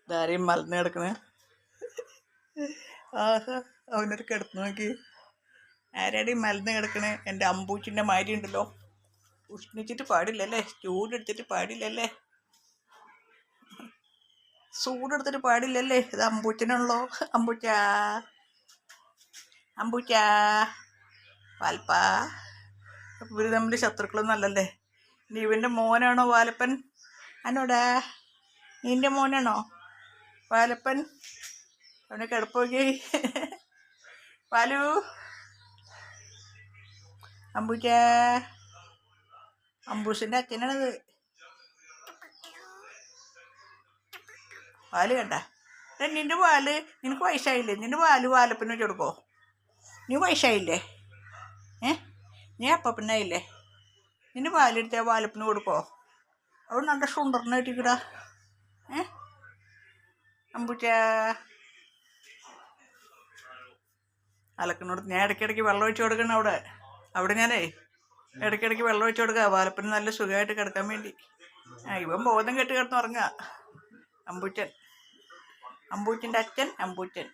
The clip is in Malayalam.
ഇതാരെയും മലന്ന് കിടക്കണേ. ആഹാ, അവനൊരു കിടന്നു നോക്കി. ആരാടെയും മലന്ന് കിടക്കണേ. എൻ്റെ അമ്പൂച്ചിൻ്റെ മാതിരി ഉണ്ടല്ലോ. ഉഷ്ണിച്ചിട്ട് പാടില്ലല്ലേ, ചൂടെടുത്തിട്ട് പാടില്ലല്ലേ, ചൂടെടുത്തിട്ട് പാടില്ലല്ലേ. ഇത് അമ്പൂച്ചനുള്ളോ. അമ്പൂച്ച, അമ്പൂച്ച, വാൽപ്പാ. ഇവർ തമ്മിൽ ശത്രുക്കളൊന്നും അല്ലല്ലേ. നീ ഇവൻ്റെ മോനാണോ വാലപ്പൻ? അനോടാ, നിൻ്റെ മോനാണോ വാലപ്പൻ? അവനെ കിടപ്പോക്കി. വാലു, അമ്പൂച്ച, അമ്പൂസിൻ്റെ അച്ഛനാണത്. പാല് കണ്ട. നിൻ്റെ പാല് നിനക്ക് വയസ്സായില്ലേ? നിൻ്റെ പാല് വാലപ്പന് വെച്ച് കൊടുക്കോ? നീ വയസ്സായില്ലേ? നീ അപ്പനായില്ലേ? നിൻ്റെ പാലെടുത്ത വാലപ്പന് കൊടുക്കോ? അവൾ നല്ല സുന്ദരനായിട്ടിരിക്കടാ. അമ്പൂച്ച, അലക്കിനോട് ഞാൻ ഇടയ്ക്കിടയ്ക്ക് വെള്ളം ഒഴിച്ച് കൊടുക്കണം. അവിടെ ഞാനേ ഇടയ്ക്കിടയ്ക്ക് വെള്ളം ഒഴിച്ച് കൊടുക്കുക, വാലപ്പന് നല്ല സുഖമായിട്ട് കിടക്കാൻ വേണ്ടി. ഇവൻ ബോധം കെട്ട് കിടന്നുറങ്ങുക. അമ്പൂച്ചൻ, അമ്പൂച്ചൻ്റെ അച്ഛൻ അമ്പൂച്ചൻ.